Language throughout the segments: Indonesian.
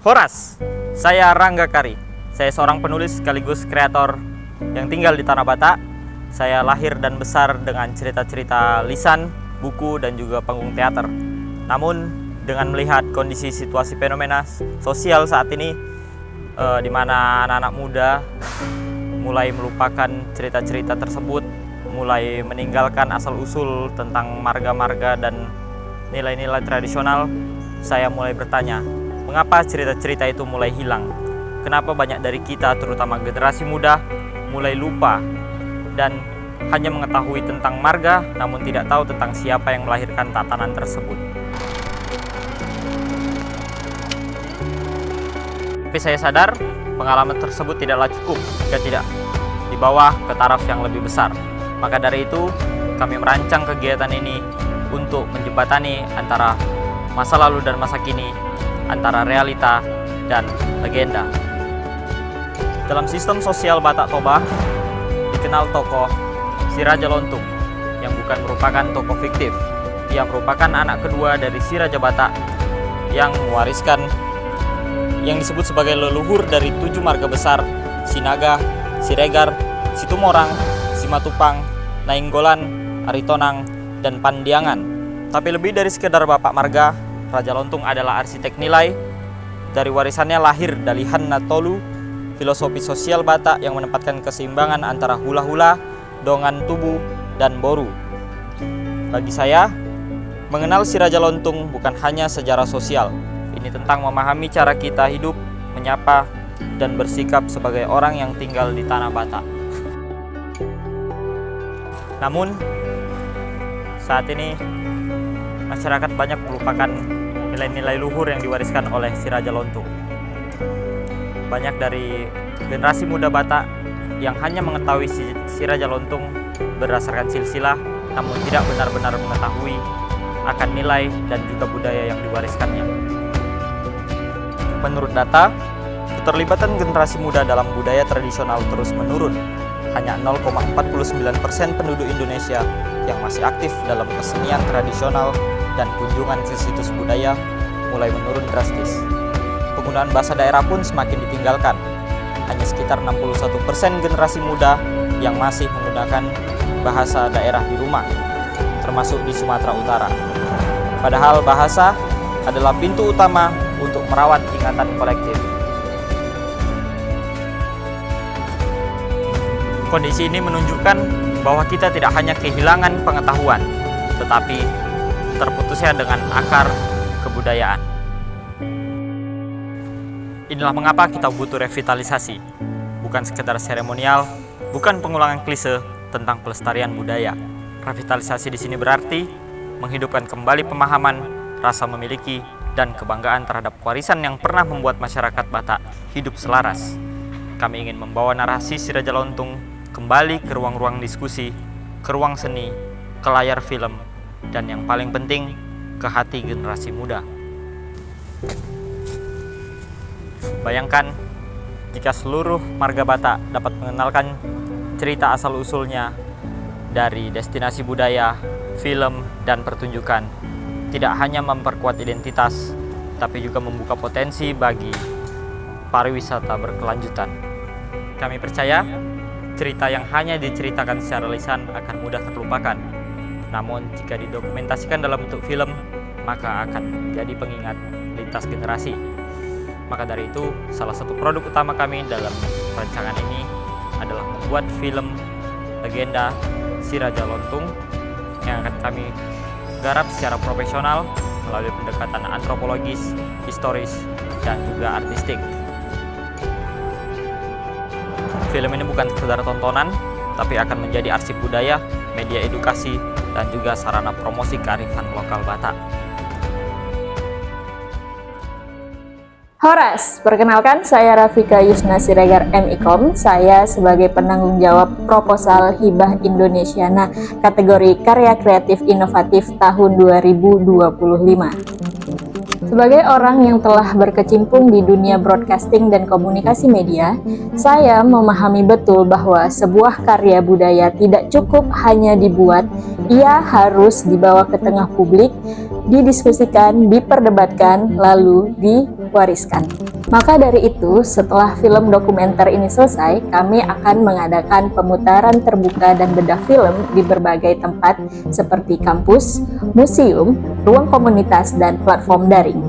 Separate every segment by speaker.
Speaker 1: Horas, saya Rangga Kari. Saya seorang penulis sekaligus kreator yang tinggal di Tanah Batak. Saya lahir dan besar dengan cerita-cerita lisan, buku, dan juga panggung teater. Namun, dengan melihat kondisi situasi fenomena sosial saat ini, di mana anak-anak muda mulai melupakan cerita-cerita tersebut, mulai meninggalkan asal-usul tentang marga-marga dan nilai-nilai tradisional, saya mulai bertanya, mengapa cerita-cerita itu mulai hilang? Kenapa banyak dari kita, terutama generasi muda, mulai lupa dan hanya mengetahui tentang marga, namun tidak tahu tentang siapa yang melahirkan tatanan tersebut. Tapi saya sadar, pengalaman tersebut tidaklah cukup jika tidak dibawa ke taraf yang lebih besar. Maka dari itu, kami merancang kegiatan ini untuk menjembatani antara masa lalu dan masa kini, antara realita dan legenda. Dalam sistem sosial Batak Toba, dikenal tokoh Si Raja Lontung yang bukan merupakan tokoh fiktif. Ia merupakan anak kedua dari Si Raja Batak yang mewariskan yang disebut sebagai leluhur dari 7 marga besar: Sinaga, Siregar, Situmorang, Simatupang, Nainggolan, Aritonang, dan Pandiangan. Tapi lebih dari sekedar bapak marga, Raja Lontung adalah arsitek nilai. Dari warisannya lahir Dalihan Natolu, filosofi sosial Batak yang menempatkan keseimbangan antara hula-hula, dongan tubuh, dan boru. Bagi saya, mengenal Si Raja Lontung bukan hanya sejarah sosial. Ini tentang memahami cara kita hidup, menyapa, dan bersikap sebagai orang yang tinggal di Tanah Batak. Namun, saat ini masyarakat banyak melupakan nilai-nilai luhur yang diwariskan oleh Si Raja Lontung. Banyak dari generasi muda Batak yang hanya mengetahui Si Raja Lontung berdasarkan silsilah, namun tidak benar-benar mengetahui akan nilai dan juga budaya yang diwariskannya. Menurut data, keterlibatan generasi muda dalam budaya tradisional terus menurun. Hanya 0,49% penduduk Indonesia yang masih aktif dalam kesenian tradisional, dan kunjungan ke situs budaya mulai menurun drastis. Penggunaan bahasa daerah pun semakin ditinggalkan. Hanya sekitar 61% generasi muda yang masih menggunakan bahasa daerah di rumah, termasuk di Sumatera Utara. Padahal bahasa adalah pintu utama untuk merawat ingatan kolektif. Kondisi ini menunjukkan bahwa kita tidak hanya kehilangan pengetahuan, tetapi terputusnya dengan akar kebudayaan. Inilah mengapa kita butuh revitalisasi, bukan sekedar seremonial, bukan pengulangan klise tentang pelestarian budaya. Revitalisasi di sini berarti menghidupkan kembali pemahaman, rasa memiliki, dan kebanggaan terhadap warisan yang pernah membuat masyarakat Batak hidup selaras. Kami ingin membawa narasi Si Raja Lontung kembali ke ruang-ruang diskusi, ke ruang seni, ke layar film, dan yang paling penting, ke hati generasi muda. Bayangkan jika seluruh marga Batak dapat mengenalkan cerita asal-usulnya dari destinasi budaya, film, dan pertunjukan. Tidak hanya memperkuat identitas, tapi juga membuka potensi bagi pariwisata berkelanjutan. Kami percaya cerita yang hanya diceritakan secara lisan akan mudah terlupakan. Namun jika didokumentasikan dalam bentuk film, maka akan menjadi pengingat lintas generasi. Maka dari itu, salah satu produk utama kami dalam rancangan ini adalah membuat film legenda Si Raja Lontung yang akan kami garap secara profesional melalui pendekatan antropologis, historis, dan juga artistik. Film ini bukan sekedar tontonan, tapi akan menjadi arsip budaya, media edukasi, dan juga sarana promosi kearifan lokal Batak.
Speaker 2: Horas, perkenalkan saya Rafika Yusna Siregar MIKOM. Saya sebagai penanggung jawab proposal Hibah Indonesia kategori karya kreatif inovatif tahun 2025. Sebagai orang yang telah berkecimpung di dunia broadcasting dan komunikasi media, saya memahami betul bahwa sebuah karya budaya tidak cukup hanya dibuat, ia harus dibawa ke tengah publik didiskusikan, diperdebatkan, lalu diwariskan. Maka dari itu, setelah film dokumenter ini selesai, kami akan mengadakan pemutaran terbuka dan bedah film di berbagai tempat seperti kampus, museum, ruang komunitas, dan platform daring.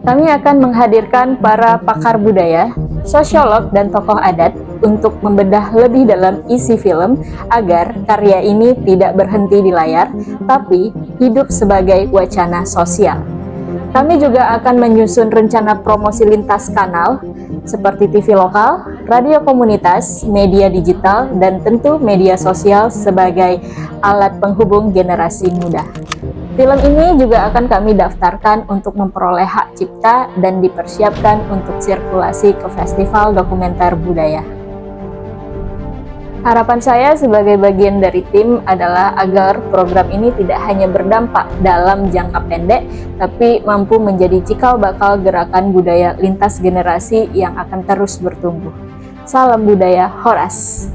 Speaker 2: Kami akan menghadirkan para pakar budaya, sosiolog, dan tokoh adat untuk membedah lebih dalam isi film agar karya ini tidak berhenti di layar, tapi hidup sebagai wacana sosial. Kami juga akan menyusun rencana promosi lintas kanal seperti TV lokal, radio komunitas, media digital, dan tentu media sosial sebagai alat penghubung generasi muda. Film ini juga akan kami daftarkan untuk memperoleh hak cipta dan dipersiapkan untuk sirkulasi ke festival dokumenter budaya. Harapan saya sebagai bagian dari tim adalah agar program ini tidak hanya berdampak dalam jangka pendek, tapi mampu menjadi cikal bakal gerakan budaya lintas generasi yang akan terus bertumbuh. Salam budaya Horas!